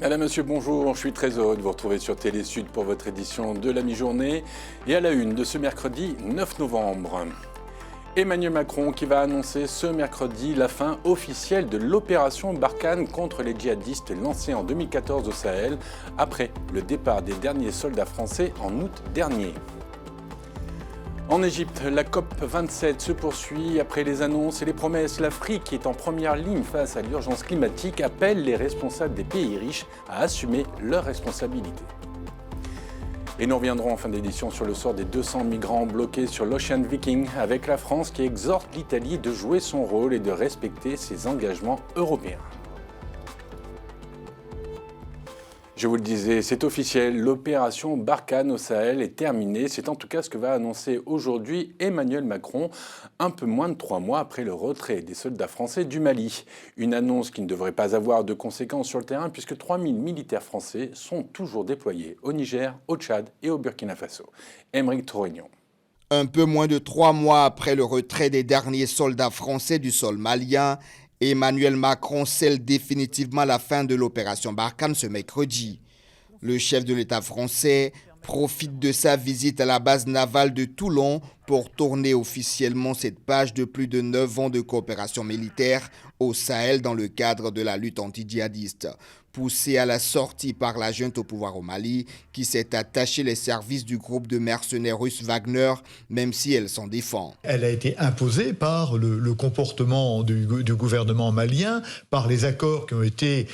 Madame, monsieur, bonjour. Je suis très heureux de vous retrouver sur Télé Sud pour votre édition de la mi-journée. Et à la une de ce mercredi 9 novembre. Emmanuel Macron qui va annoncer ce mercredi la fin officielle de l'opération Barkhane contre les djihadistes lancée en 2014 au Sahel, après le départ des derniers soldats français en août dernier. En Égypte, la COP27 se poursuit. Après les annonces et les promesses, l'Afrique, qui est en première ligne face à l'urgence climatique, appelle les responsables des pays riches à assumer leurs responsabilités. Et nous reviendrons en fin d'édition sur le sort des 200 migrants bloqués sur l'Ocean Viking, avec la France qui exhorte l'Italie de jouer son rôle et de respecter ses engagements européens. Je vous le disais, c'est officiel, l'opération Barkhane au Sahel est terminée. C'est en tout cas ce que va annoncer aujourd'hui Emmanuel Macron, un peu moins de 3 mois après le retrait des soldats français du Mali. Une annonce qui ne devrait pas avoir de conséquences sur le terrain puisque 3000 militaires français sont toujours déployés au Niger, au Tchad et au Burkina Faso. Aymeric Torignon. Un peu moins de 3 mois après le retrait des derniers soldats français du sol malien, Emmanuel Macron scelle définitivement la fin de l'opération Barkhane ce mercredi. Le chef de l'État français profite de sa visite à la base navale de Toulon pour tourner officiellement cette page de plus de 9 ans de coopération militaire au Sahel dans le cadre de la lutte anti-djihadiste. Poussée à la sortie par la junte au pouvoir au Mali, qui s'est attaché les services du groupe de mercenaires russes Wagner, même si elle s'en défend. Elle a été imposée par le comportement du gouvernement malien, par les accords qui ont été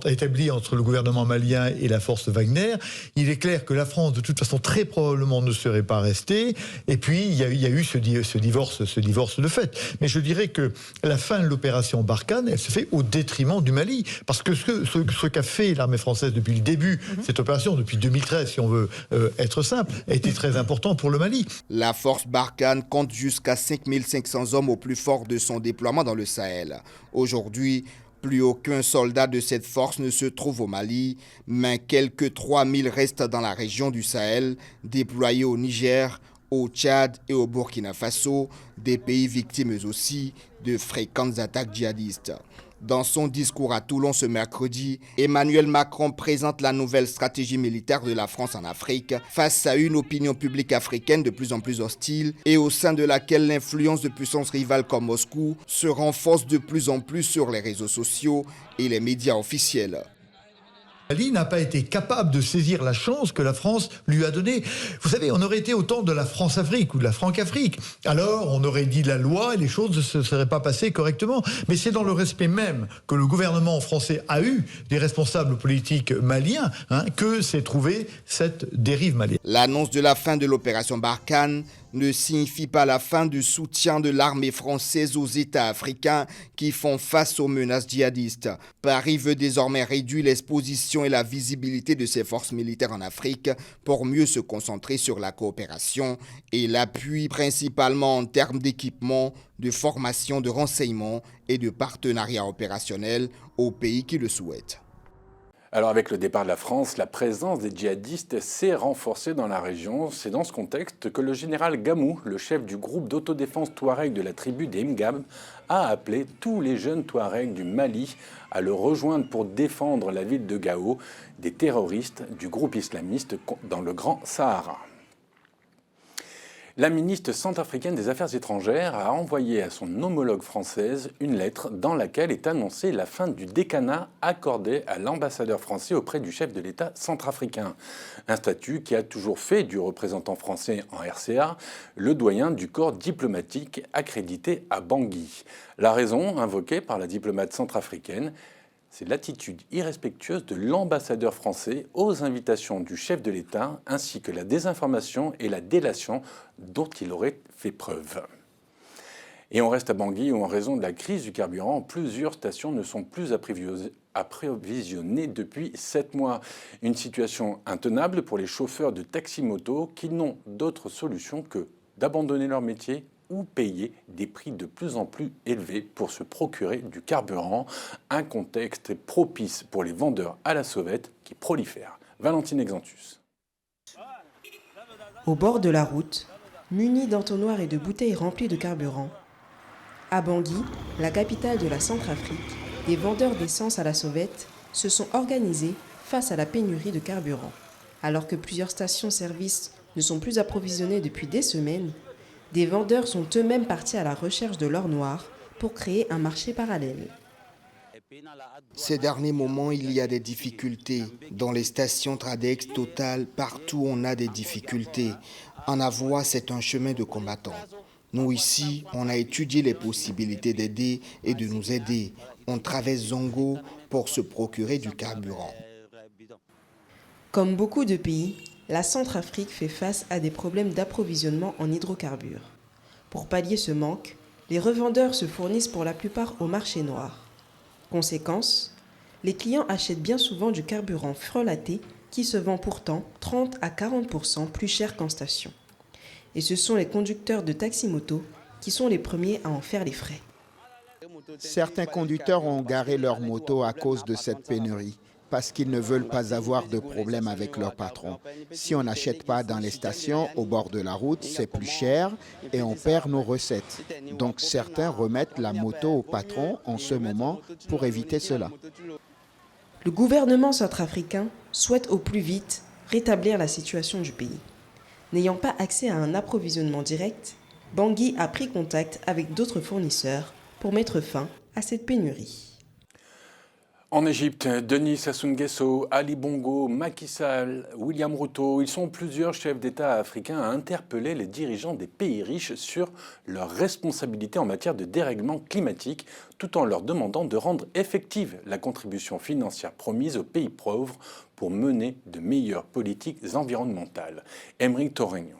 établis entre le gouvernement malien et la force Wagner. Il est clair que la France, de toute façon, très probablement ne serait pas restée. Et puis, il y a eu ce divorce de fait. Mais je dirais que la fin de l'opération Barkhane, elle se fait au détriment du Mali. Parce que ce qu'a fait l'armée française depuis le début, cette opération, depuis 2013, si on veut être simple, a été très important pour le Mali. La force Barkhane compte jusqu'à 5500 hommes au plus fort de son déploiement dans le Sahel. Aujourd'hui, plus aucun soldat de cette force ne se trouve au Mali, mais quelques 3000 restent dans la région du Sahel, déployés au Niger, au Tchad et au Burkina Faso, des pays victimes aussi de fréquentes attaques djihadistes. Dans son discours à Toulon ce mercredi, Emmanuel Macron présente la nouvelle stratégie militaire de la France en Afrique face à une opinion publique africaine de plus en plus hostile et au sein de laquelle l'influence de puissances rivales comme Moscou se renforce de plus en plus sur les réseaux sociaux et les médias officiels. Mali n'a pas été capable de saisir la chance que la France lui a donnée. Vous savez, on aurait été au temps de la France-Afrique ou de la Franc-Afrique. Alors, on aurait dit la loi et les choses ne se seraient pas passées correctement. Mais c'est dans le respect même que le gouvernement français a eu des responsables politiques maliens que s'est trouvée cette dérive malienne. L'annonce de la fin de l'opération Barkhane ne signifie pas la fin du soutien de l'armée française aux États africains qui font face aux menaces djihadistes. Paris veut désormais réduire l'exposition et la visibilité de ses forces militaires en Afrique pour mieux se concentrer sur la coopération et l'appui principalement en termes d'équipement, de formation, de renseignement et de partenariat opérationnel aux pays qui le souhaitent. Alors avec le départ de la France, la présence des djihadistes s'est renforcée dans la région. C'est dans ce contexte que le général Gamou, le chef du groupe d'autodéfense Touareg de la tribu des Mgab, a appelé tous les jeunes Touaregs du Mali à le rejoindre pour défendre la ville de Gao des terroristes du groupe islamiste dans le Grand Sahara. La ministre centrafricaine des Affaires étrangères a envoyé à son homologue française une lettre dans laquelle est annoncée la fin du décanat accordé à l'ambassadeur français auprès du chef de l'État centrafricain. Un statut qui a toujours fait du représentant français en RCA le doyen du corps diplomatique accrédité à Bangui. La raison invoquée par la diplomate centrafricaine, c'est l'attitude irrespectueuse de l'ambassadeur français aux invitations du chef de l'État, ainsi que la désinformation et la délation dont il aurait fait preuve. Et on reste à Bangui où, en raison de la crise du carburant, plusieurs stations ne sont plus approvisionnées depuis 7 mois. Une situation intenable pour les chauffeurs de taxi-moto qui n'ont d'autre solution que d'abandonner leur métier ou payer des prix de plus en plus élevés pour se procurer du carburant, un contexte propice pour les vendeurs à la sauvette qui prolifèrent. Valentine Exantus. Au bord de la route, munis d'entonnoirs et de bouteilles remplies de carburant, à Bangui, la capitale de la Centrafrique, des vendeurs d'essence à la sauvette se sont organisés face à la pénurie de carburant. Alors que plusieurs stations-service ne sont plus approvisionnées depuis des semaines, des vendeurs sont eux-mêmes partis à la recherche de l'or noir pour créer un marché parallèle. Ces derniers moments, il y a des difficultés. Dans les stations Tradex, Total, partout on a des difficultés. En Avoie, c'est un chemin de combattant. Nous ici, on a étudié les possibilités d'aider et de nous aider. On traverse Zongo pour se procurer du carburant. Comme beaucoup de pays, la Centrafrique fait face à des problèmes d'approvisionnement en hydrocarbures. Pour pallier ce manque, les revendeurs se fournissent pour la plupart au marché noir. Conséquence, les clients achètent bien souvent du carburant frelaté qui se vend pourtant 30 à 40% plus cher qu'en station. Et ce sont les conducteurs de taxi-moto qui sont les premiers à en faire les frais. Certains conducteurs ont garé leur moto à cause de cette pénurie, parce qu'ils ne veulent pas avoir de problème avec leur patron. Si on n'achète pas dans les stations au bord de la route, c'est plus cher et on perd nos recettes. Donc certains remettent la moto au patron en ce moment pour éviter cela. Le gouvernement centrafricain souhaite au plus vite rétablir la situation du pays. N'ayant pas accès à un approvisionnement direct, Bangui a pris contact avec d'autres fournisseurs pour mettre fin à cette pénurie. En Égypte, Denis Sassou Nguesso, Ali Bongo, Macky Sall, William Ruto, ils sont plusieurs chefs d'État africains à interpeller les dirigeants des pays riches sur leurs responsabilités en matière de dérèglement climatique, tout en leur demandant de rendre effective la contribution financière promise aux pays pauvres pour mener de meilleures politiques environnementales. Aymeric Torregno.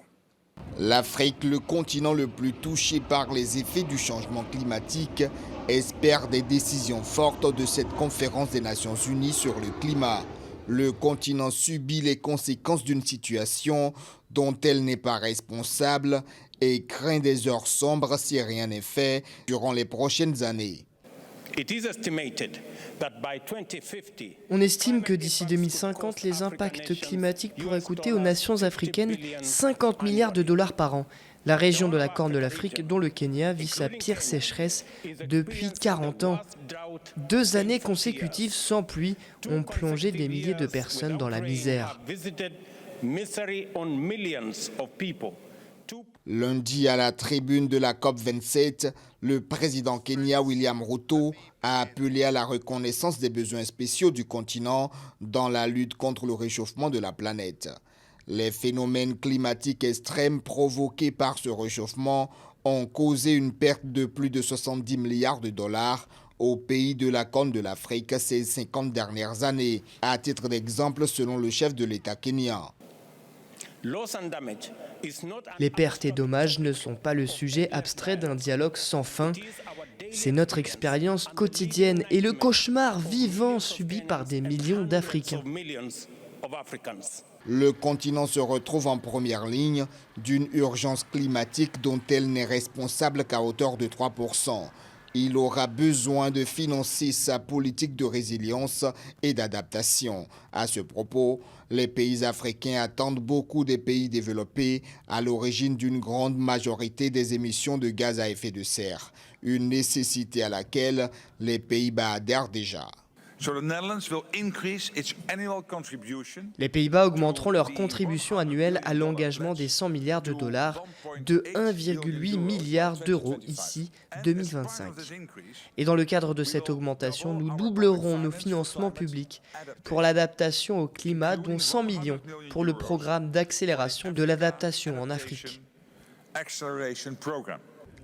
L'Afrique, le continent le plus touché par les effets du changement climatique, espère des décisions fortes de cette conférence des Nations Unies sur le climat. Le continent subit les conséquences d'une situation dont elle n'est pas responsable et craint des heures sombres si rien n'est fait durant les prochaines années. On estime que d'ici 2050, les impacts climatiques pourraient coûter aux nations africaines 50 milliards de dollars par an. La région de la Corne de l'Afrique, dont le Kenya, vit sa pire sécheresse depuis 40 ans. 2 années consécutives sans pluie ont plongé des milliers de personnes dans la misère. Lundi, à la tribune de la COP27, le président Kenya William Ruto a appelé à la reconnaissance des besoins spéciaux du continent dans la lutte contre le réchauffement de la planète. Les phénomènes climatiques extrêmes provoqués par ce réchauffement ont causé une perte de plus de 70 milliards de dollars aux pays de la Corne de l'Afrique ces 50 dernières années. À titre d'exemple, selon le chef de l'État kenyan. Les pertes et dommages ne sont pas le sujet abstrait d'un dialogue sans fin. C'est notre expérience quotidienne et le cauchemar vivant subi par des millions d'Africains. Le continent se retrouve en première ligne d'une urgence climatique dont elle n'est responsable qu'à hauteur de 3%. Il aura besoin de financer sa politique de résilience et d'adaptation. À ce propos, les pays africains attendent beaucoup des pays développés à l'origine d'une grande majorité des émissions de gaz à effet de serre, une nécessité à laquelle les Pays-Bas adhèrent déjà. Les Pays-Bas augmenteront leur contribution annuelle à l'engagement des 100 milliards de dollars de 1,8 milliard d'euros ici 2025. Et dans le cadre de cette augmentation, nous doublerons nos financements publics pour l'adaptation au climat, dont 100 millions pour le programme d'accélération de l'adaptation en Afrique.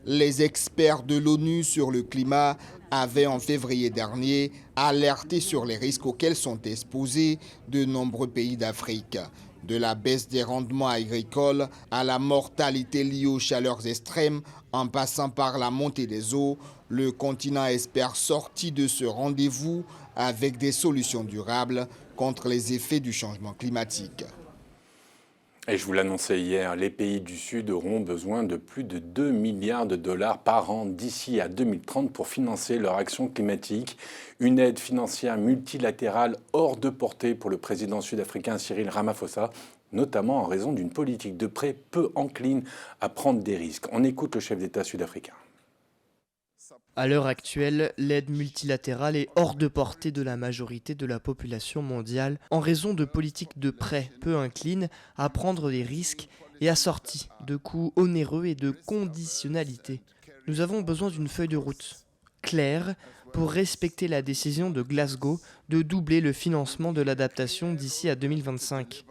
Les experts de l'ONU sur le climat avaient en février dernier alerté sur les risques auxquels sont exposés de nombreux pays d'Afrique. De la baisse des rendements agricoles à la mortalité liée aux chaleurs extrêmes, en passant par la montée des eaux, le continent espère sortir de ce rendez-vous avec des solutions durables contre les effets du changement climatique. Et je vous l'annonçais hier, les pays du Sud auront besoin de plus de 2 milliards de dollars par an d'ici à 2030 pour financer leur action climatique. Une aide financière multilatérale hors de portée pour le président sud-africain Cyril Ramaphosa, notamment en raison d'une politique de prêt peu encline à prendre des risques. On écoute le chef d'État sud-africain. À l'heure actuelle, l'aide multilatérale est hors de portée de la majorité de la population mondiale en raison de politiques de prêt peu inclines à prendre des risques et assorties de coûts onéreux et de conditionnalités. Nous avons besoin d'une feuille de route claire pour respecter la décision de Glasgow de doubler le financement de l'adaptation d'ici à 2025.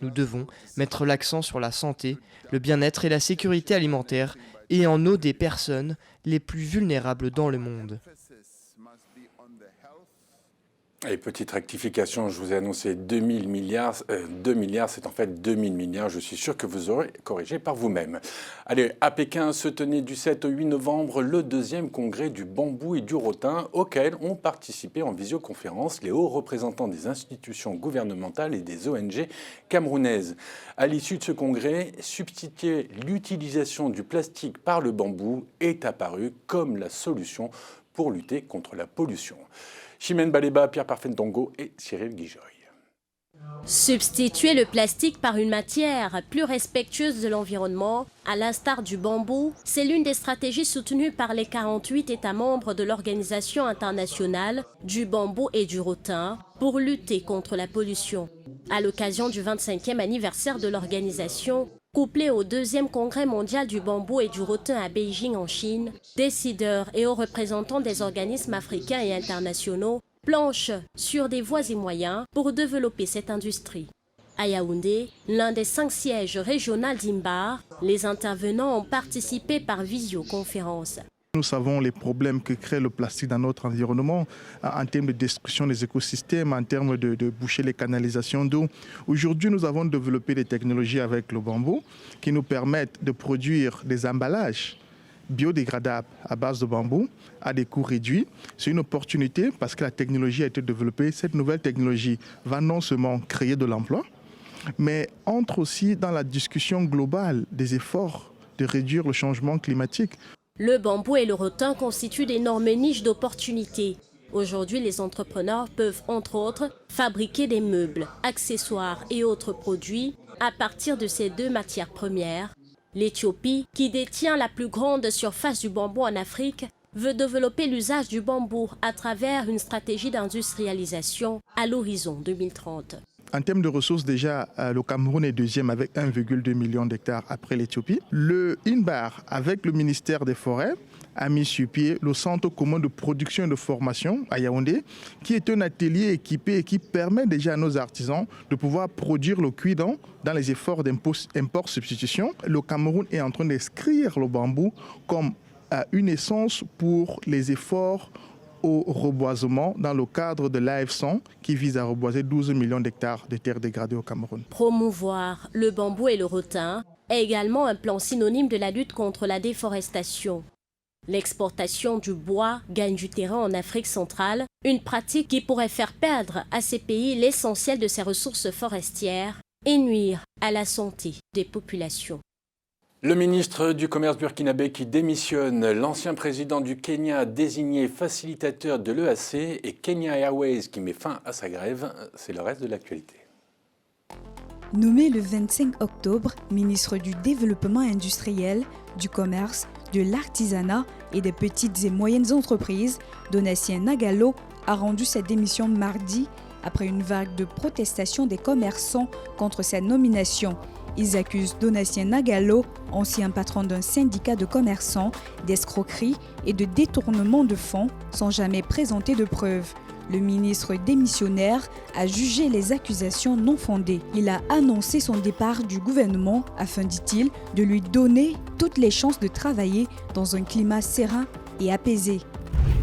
Nous devons mettre l'accent sur la santé, le bien-être et la sécurité alimentaire et en eau des personnes les plus vulnérables dans le monde. Et petite rectification, je vous ai annoncé 2000 milliards. 2 milliards, c'est en fait 2000 milliards. Je suis sûr que vous aurez corrigé par vous-même. Allez, à Pékin se tenait du 7 au 8 novembre le 2e congrès du bambou et du rotin, auquel ont participé en visioconférence les hauts représentants des institutions gouvernementales et des ONG camerounaises. À l'issue de ce congrès, substituer l'utilisation du plastique par le bambou est apparu comme la solution pour lutter contre la pollution. Chimène Baleba, Pierre Parfait-Ndongo et Cyril Guijoy. Substituer le plastique par une matière plus respectueuse de l'environnement, à l'instar du bambou, c'est l'une des stratégies soutenues par les 48 États membres de l'Organisation internationale du bambou et du rotin pour lutter contre la pollution. À l'occasion du 25e anniversaire de l'organisation, couplé au 2e congrès mondial du bambou et du rotin à Beijing en Chine, décideurs et hauts représentants des organismes africains et internationaux planchent sur des voies et moyens pour développer cette industrie. À Yaoundé, l'un des 5 sièges régionaux d'Imbar, les intervenants ont participé par visioconférence. Nous savons les problèmes que crée le plastique dans notre environnement en termes de destruction des écosystèmes, en termes de boucher les canalisations d'eau. Aujourd'hui, nous avons développé des technologies avec le bambou qui nous permettent de produire des emballages biodégradables à base de bambou à des coûts réduits. C'est une opportunité parce que la technologie a été développée. Cette nouvelle technologie va non seulement créer de l'emploi, mais entre aussi dans la discussion globale des efforts de réduire le changement climatique. Le bambou et le rotin constituent d'énormes niches d'opportunités. Aujourd'hui, les entrepreneurs peuvent, entre autres, fabriquer des meubles, accessoires et autres produits à partir de ces 2 matières premières. L'Éthiopie, qui détient la plus grande surface du bambou en Afrique, veut développer l'usage du bambou à travers une stratégie d'industrialisation à l'horizon 2030. En termes de ressources, déjà, le Cameroun est 2e avec 1,2 million d'hectares après l'Éthiopie. Le INBAR, avec le ministère des Forêts, a mis sur pied le Centre commun de production et de formation à Yaoundé, qui est un atelier équipé et qui permet déjà à nos artisans de pouvoir produire le cuir dans les efforts d'import-substitution. Le Cameroun est en train d'inscrire le bambou comme une essence pour les efforts au reboisement dans le cadre de l'AF100 qui vise à reboiser 12 millions d'hectares de terres dégradées au Cameroun. Promouvoir le bambou et le rotin est également un plan synonyme de la lutte contre la déforestation. L'exportation du bois gagne du terrain en Afrique centrale, une pratique qui pourrait faire perdre à ces pays l'essentiel de ses ressources forestières et nuire à la santé des populations. Le ministre du Commerce burkinabé qui démissionne, l'ancien président du Kenya désigné facilitateur de l'EAC et Kenya Airways qui met fin à sa grève, c'est le reste de l'actualité. Nommé le 25 octobre, ministre du Développement industriel, du Commerce, de l'Artisanat et des petites et moyennes entreprises, Donatien Nagalo a rendu sa démission mardi après une vague de protestations des commerçants contre sa nomination. Ils accusent Donatien Nagalo, ancien patron d'un syndicat de commerçants, d'escroquerie et de détournement de fonds sans jamais présenter de preuves. Le ministre démissionnaire a jugé les accusations non fondées. Il a annoncé son départ du gouvernement afin, dit-il, de lui donner toutes les chances de travailler dans un climat serein et apaisé.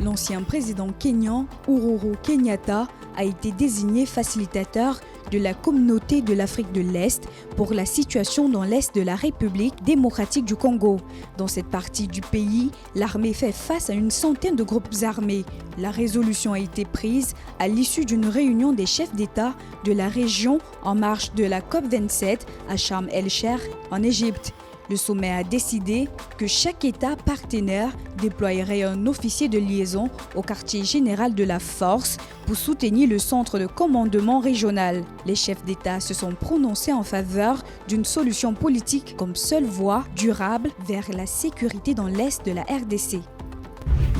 L'ancien président kényan, Uhuru Kenyatta, a été désigné facilitateur de la communauté de l'Afrique de l'Est pour la situation dans l'Est de la République démocratique du Congo. Dans cette partie du pays, l'armée fait face à une centaine de groupes armés. La résolution a été prise à l'issue d'une réunion des chefs d'État de la région en marge de la COP27 à Sharm el-Sheikh en Égypte. Le sommet a décidé que chaque État partenaire déployerait un officier de liaison au quartier général de la force pour soutenir le centre de commandement régional. Les chefs d'État se sont prononcés en faveur d'une solution politique comme seule voie durable vers la sécurité dans l'Est de la RDC.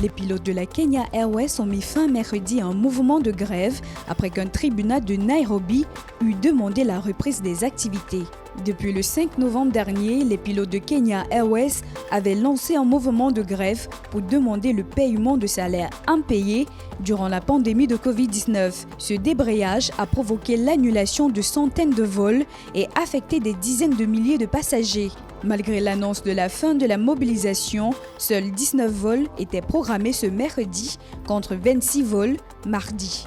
Les pilotes de la Kenya Airways ont mis fin mercredi à un mouvement de grève après qu'un tribunal de Nairobi eut demandé la reprise des activités. Depuis le 5 novembre dernier, les pilotes de Kenya Airways avaient lancé un mouvement de grève pour demander le paiement de salaires impayés durant la pandémie de Covid-19. Ce débrayage a provoqué l'annulation de centaines de vols et affecté des dizaines de milliers de passagers. Malgré l'annonce de la fin de la mobilisation, seuls 19 vols étaient programmés ce mercredi contre 26 vols mardi.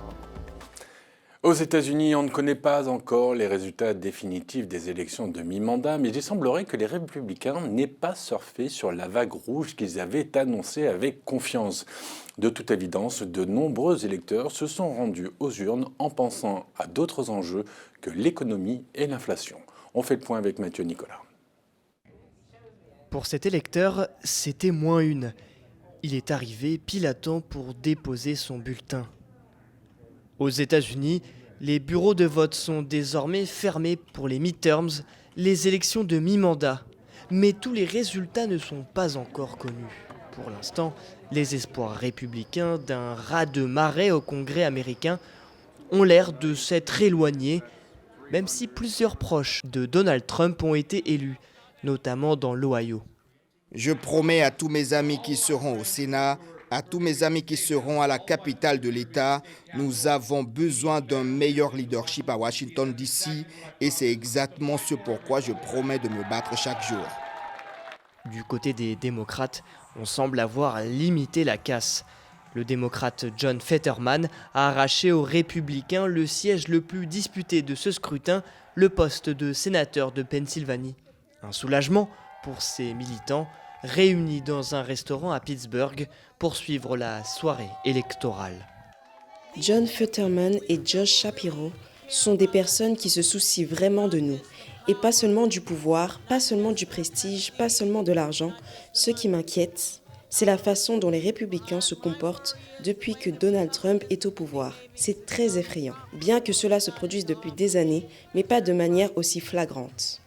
Aux États-Unis, on ne connaît pas encore les résultats définitifs des élections de mi-mandat, mais il semblerait que les républicains n'aient pas surfé sur la vague rouge qu'ils avaient annoncée avec confiance. De toute évidence, de nombreux électeurs se sont rendus aux urnes en pensant à d'autres enjeux que l'économie et l'inflation. On fait le point avec Mathieu Nicolas. Pour cet électeur, c'était -1. Il est arrivé pile à temps pour déposer son bulletin. Aux États-Unis, les bureaux de vote sont désormais fermés pour les midterms, les élections de mi-mandat. Mais tous les résultats ne sont pas encore connus. Pour l'instant, les espoirs républicains d'un raz-de-marée au Congrès américain ont l'air de s'être éloignés, même si plusieurs proches de Donald Trump ont été élus, notamment dans l'Ohio. Je promets à tous mes amis qui seront au Sénat, à tous mes amis qui seront à la capitale de l'État, nous avons besoin d'un meilleur leadership à Washington DC et c'est exactement ce pourquoi je promets de me battre chaque jour. Du côté des démocrates, on semble avoir limité la casse. Le démocrate John Fetterman a arraché aux républicains le siège le plus disputé de ce scrutin, le poste de sénateur de Pennsylvanie. Un soulagement pour ses militants, réunis dans un restaurant à Pittsburgh pour suivre la soirée électorale. John Fetterman et Josh Shapiro sont des personnes qui se soucient vraiment de nous. Et pas seulement du pouvoir, pas seulement du prestige, pas seulement de l'argent. Ce qui m'inquiète, c'est la façon dont les républicains se comportent depuis que Donald Trump est au pouvoir. C'est très effrayant, bien que cela se produise depuis des années, mais pas de manière aussi flagrante.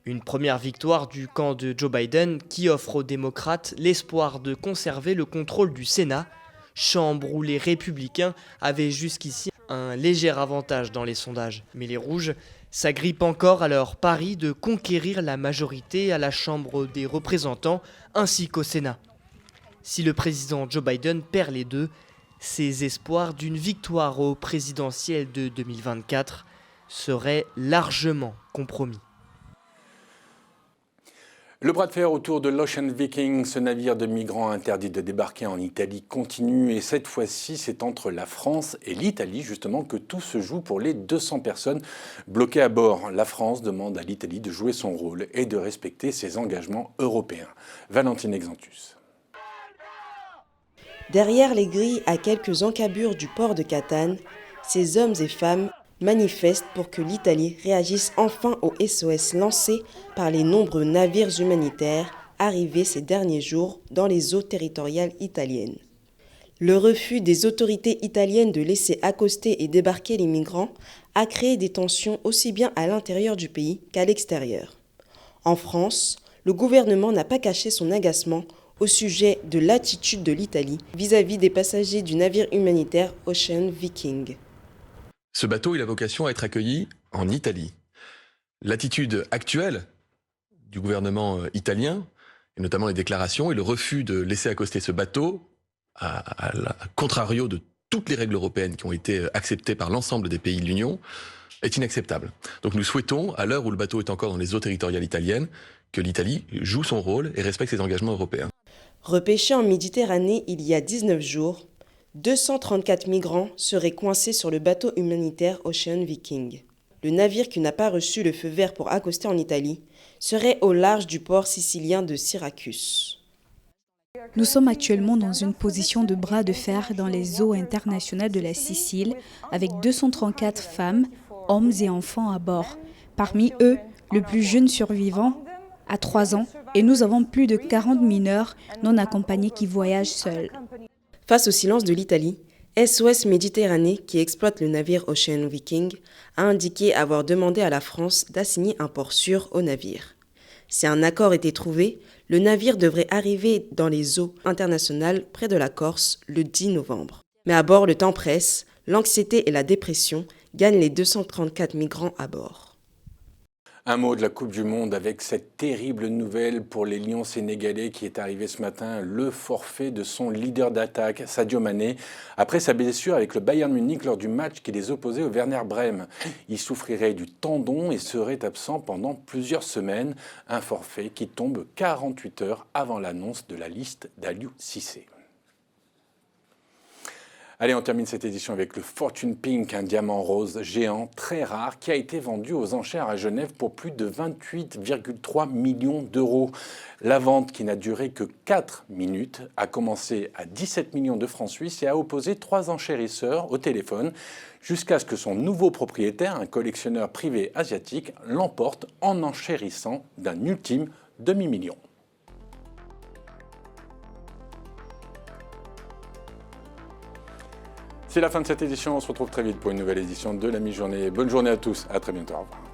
Une première victoire du camp de Joe Biden qui offre aux démocrates l'espoir de conserver le contrôle du Sénat, chambre où les républicains avaient jusqu'ici un léger avantage dans les sondages. Mais les rouges s'agrippent encore à leur pari de conquérir la majorité à la Chambre des représentants ainsi qu'au Sénat. Si le président Joe Biden perd les deux, ses espoirs d'une victoire au présidentiel de 2024 seraient largement compromis. Le bras de fer autour de l'Ocean Viking, ce navire de migrants interdit de débarquer en Italie, continue. Et cette fois-ci, c'est entre la France et l'Italie, justement, que tout se joue pour les 200 personnes bloquées à bord. La France demande à l'Italie de jouer son rôle et de respecter ses engagements européens. Valentine Exantus. Derrière les grilles à quelques encablures du port de Catane, ces hommes et femmes manifestent pour que l'Italie réagisse enfin aux SOS lancés par les nombreux navires humanitaires arrivés ces derniers jours dans les eaux territoriales italiennes. Le refus des autorités italiennes de laisser accoster et débarquer les migrants a créé des tensions aussi bien à l'intérieur du pays qu'à l'extérieur. En France, le gouvernement n'a pas caché son agacement au sujet de l'attitude de l'Italie vis-à-vis des passagers du navire humanitaire Ocean Viking. Ce bateau, il a vocation à être accueilli en Italie. L'attitude actuelle du gouvernement italien, et notamment les déclarations et le refus de laisser accoster ce bateau, à contrario de toutes les règles européennes qui ont été acceptées par l'ensemble des pays de l'Union, est inacceptable. Donc nous souhaitons, à l'heure où le bateau est encore dans les eaux territoriales italiennes, que l'Italie joue son rôle et respecte ses engagements européens. Repêché en Méditerranée il y a 19 jours, 234 migrants seraient coincés sur le bateau humanitaire Ocean Viking. Le navire qui n'a pas reçu le feu vert pour accoster en Italie serait au large du port sicilien de Syracuse. Nous sommes actuellement dans une position de bras de fer dans les eaux internationales de la Sicile avec 234 femmes, hommes et enfants à bord. Parmi eux, le plus jeune survivant a 3 ans et nous avons plus de 40 mineurs non accompagnés qui voyagent seuls. Face au silence de l'Italie, SOS Méditerranée, qui exploite le navire Ocean Viking, a indiqué avoir demandé à la France d'assigner un port sûr au navire. Si un accord était trouvé, Le navire devrait arriver dans les eaux internationales près de la Corse le 10 novembre. Mais à bord, le temps presse, l'anxiété et la dépression gagnent les 234 migrants à bord. Un mot de la Coupe du Monde avec cette terrible nouvelle pour les Lions sénégalais qui est arrivé ce matin, le forfait de son leader d'attaque, Sadio Mané, après sa blessure avec le Bayern Munich lors du match qui les opposait au Werder Brême. Il souffrirait du tendon et serait absent pendant plusieurs semaines, un forfait qui tombe 48 heures avant l'annonce de la liste d'Aliou Cissé. Allez, on termine cette édition avec le Fortune Pink, un diamant rose géant très rare qui a été vendu aux enchères à Genève pour plus de 28,3 millions d'euros. La vente, qui n'a duré que 4 minutes, a commencé à 17 millions de francs suisses et a opposé 3 enchérisseurs au téléphone jusqu'à ce que son nouveau propriétaire, un collectionneur privé asiatique, l'emporte en enchérissant d'un ultime demi-million. C'est la fin de cette édition, on se retrouve très vite pour une nouvelle édition de la mi-journée. Bonne journée à tous, à très bientôt, au revoir.